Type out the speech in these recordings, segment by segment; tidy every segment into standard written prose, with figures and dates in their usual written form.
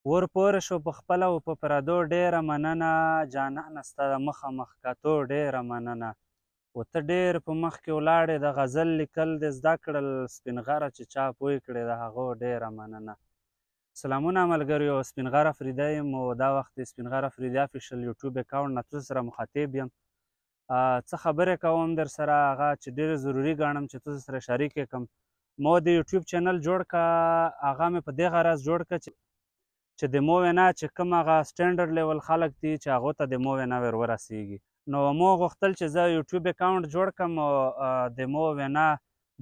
ورپورې شو په خپله او په پردو ډېره مننه، جانانه ستا د مخامخ کتو ډېره مننه. و ته ډېر په مخ کې ولاړې، د غزل لیکل دې زده کړل، سپین غره چې چا پوی کړې د هغو ډېره مننه. سلامونه ملګریو، سپین غر افریدی یم او دا وخت د سپین غر افریدي افیشل یوټیوب اکاونټ نه تاسو سره مخاطب یم. څه خبرې کوم در سره، هغه چې ډېر ضروري ګڼم چې تاسو سره شریک یې کړم. ما د یوټیوب چینل جوړ که، هغه مې په دې غرض جوړ که چې د مو وینا چې کوم هغه سټینډرډ لیول خلک دي چې هغو ته د مو وینا ور ورسیږي. نو مو غوښتل چې زه یوټیوب اکاونټ جوړ کړم او د مو وینا،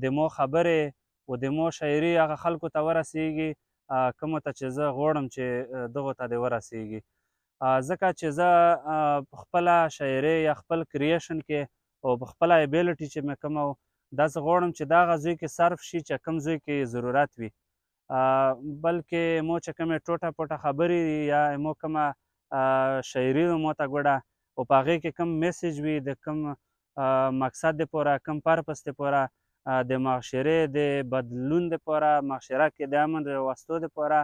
د مو خبرې او د مو شاعري هغه خلکو ته ورسیږي کومو ته چې زه غواړم چې دغو ته دې ورسیږي. ځکه چې زه په خپله شاعري یا خپل کریشن کې او په خپله ایبیلیټي چې مې کومه داسې غواړم چې د هغه ځای کې صرف شي چې کوم ځای کې ضرورت وي. بلکې مو چې کومې ټوټه پوټه خبرې دي یا مو کومه شاعري ده مو ته ګوډه او په هغې کې کوم میسیج وي، د کوم مقصد دپاره، کوم پرپس دپاره، د معاشرې د بدلون دپاره، معاشره کې د امن راوستو دپاره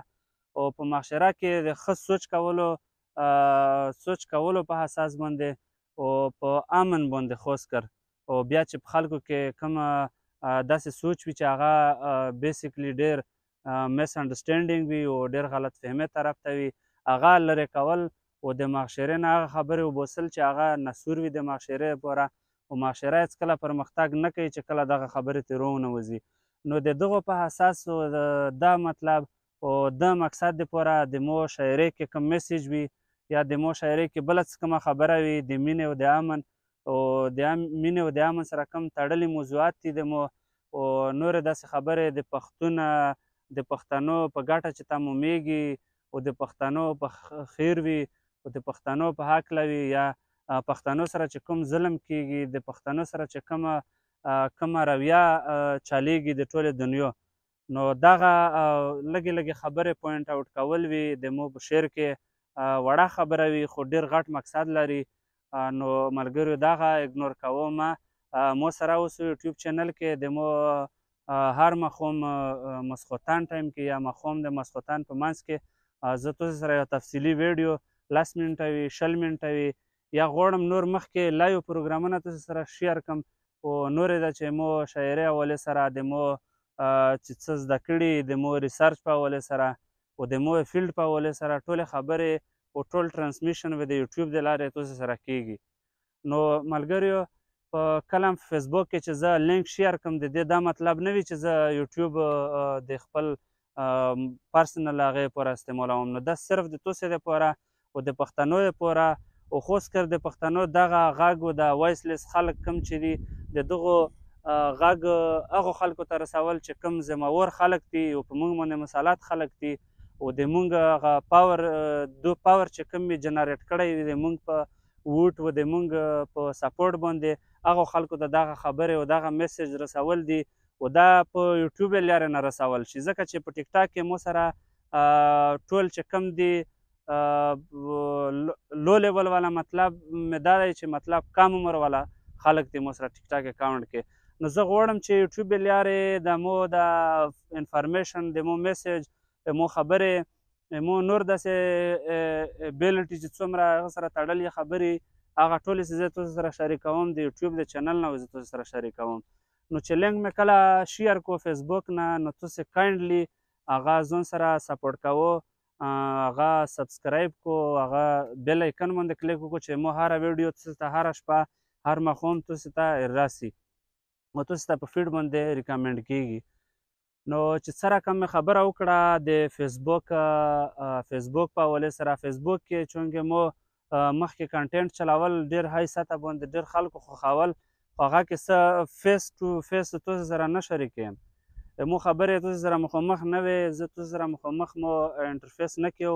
او په معاشره کې د ښه سوچ کولو په اساس باندې او په امن باندې خاص کر، او بیا چې په خلکو کې کومه داسې سوچ وي چې هغه بیسیکلی ډېر مس انډرسټینډینګ وي او ډېر غلط فهمۍ طرف ته وي، هغه لرې کول او د معاشرې نه هغه خبرې وباسل چې هغه نسور وي د معاشرې لپاره، او معاشره هېڅکله پرمختګ نه کوي چې کله دغه خبرې ترې ونوځي. نو د دغو په اساس دا مطلب او د مقصد دپاره د مو شاعرۍ کې کوم میسیج وي یا د مو شاعرۍ کې بله څه کومه خبره وي د مینې او د امن او د مینې او د امن سره کوم تړلي موضوعات دي د مو او نورې داسې خبرې د پښتنو په ګټه چې تمومیږي او د پښتنو په خیر وي او د پښتنو په هکله وي یا پښتنو سره چې کوم ظلم کیږي، د پښتنو سره چې کومه رویه چلیږي د ټولې دنیا، نو دغه لږې لږې خبرې پوینټ آوټ کول وي د مو په شعر کې. وړه خبره وي خو ډېر غټ مقصد لري. نو ملګریو دغه اګنور کوو مه. مو سره اوس یوټیوب چینل کې د مو هر ماښام ماسخوتن ټایم کې یا ماښام د ماسخوتن په منځ کې زه تاسو سره یو تفصیلي ویډیو 10 منټه وي 20 منټه وي یا غواړم نور مخکې لایو پروګرامونه تاسو سره شیر کړم او نورې ده چې مو شاعرۍ حوالې سره د مو چې څه زده کړي، د مو ریسرچ په حوالې سره او د مو فیلډ په حوالې سره ټولې خبرې او ټول ټرانسمیشن به د یوټیوب د لارې تاسو سره کیږي. نو ملګریو په کله هم په فیسبوک کې چې زه لینک شیر کړم د دې دا مطلب نه وي چې زه یوټیوب د خپل پرسنل هغې لپاره استعمالوم، نو دا صرف د تاسو دپاره او د پښتنو دپاره او خاص کر د پښتنو دغه غږ او د وایس لیس خلک کوم چې دي د دغو غږ هغو خلکو ته رسول چې کوم ذمهور خلک دي او په موږ باندې مسلط خلک دي او د موږ هغه پاور چې کوم یې جنریټ کړی وي د موږ په ووټ و د موږ په سپورټ باندې هغو خلکو ته دغه خبرې او دغه میسیج رسول دي او دا په یوټیوب یې لارې نه رسول شي، ځکه چې په ټیک ټاک کې مو سره ټول چې کوم دي لو لیول والا مطلب مې دا دی چې مطلب کم عمر والا خلک دي مو سره ټیک ټاک اکاونټ کې. نو زه غواړم چې یوټیوب یې لارې د مو د انفارمیشن، د مو میسیج، د مو خبرې، مو نور داسې بیلټي چې څومره هغه سره تړلې خبرې هغه ټولې چې زه تاسو سره شریکوم د یوټیوب د چینل نه زه تاسو سره شریکوم. نو چې لینک مې کله شیر کو فیسبوک نه نو تاسو کایندلی هغه ځان سره سپورټ کوو، هغه سبسکرایب کو، هغه بیل ایکن باندې کلیک وکړو چې مو هره ویډیو تاسو ته هره شپه هر ماښام تاسو ته راسي او تاسو ته په فیډ باندې ریکمنډ کیږي. نو چې څه رقم مې خبره وکړه د فیسبوک په حوالې سره، فیسبوک کې چونکې مو مخکې کنټینټ چلول ډېر های سطح باندې ډېر خلکو خوښول، خو هغه کې څه فیس ټو فیس تاسو سره نه شریکیم، مو خبرې تاسو سره مخامخ نه وې، زه تاسو سره مخامخ مو انټرفیس نه کیو،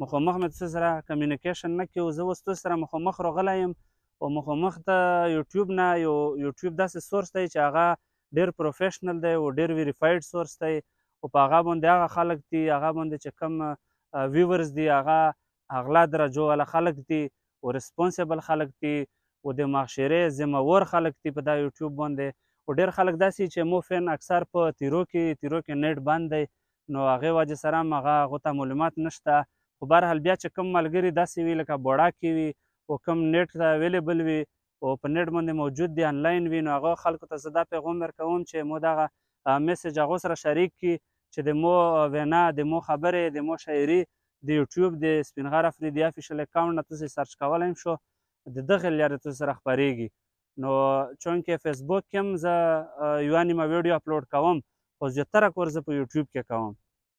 مخامخ مې تاسو سره کمیونیکیشن نه کیو. زه اوس تاسو سره مخامخ راغلی یم او مخامخ د یوټیوب نه یوټیوب داسې سورس دی چې هغه ډېر پروفیشنل دی او ډېر ویریفاید سورس دی او په هغه باندې هغه خلک دي، هغه باندې چې کوم ویورز دي هغه اغلا درجو والا خلک دي او ریسپونسیبل خلک دي او د معاشرې ذمهور خلک دي په دا یوټیوب باندې. او ډېر خلک داسې چې مو فین اکثر په تیرو کې نیټ بند دی، نو هغې وجې سره هم هغو ته معلومات نشته. خو بهرحال بیا چې کوم ملګري داسې وي لکه بوړاکې وي او کوم نیټ ته اویلیبل وي او په نیټ باندې موجود دي آنلاین وي، نو هغه خلکو ته زه دا پیغام ورکوم چې مو دغه میسج هغو سره شریک کړي چې د مو وینا، د مو خبرې، د مو شاعري د یوټیوب د سپین غر افریدي افیشل اکاونټ نه تاسې سرچ کولی شو، د دغې لارې تاسې سره خپرېږي. نو چونکې فیسبوک کې هم زه یوه نیمه ویډیو اپلوډ کوم، خو زیاتره کور زه په یوټیوب کې کوم.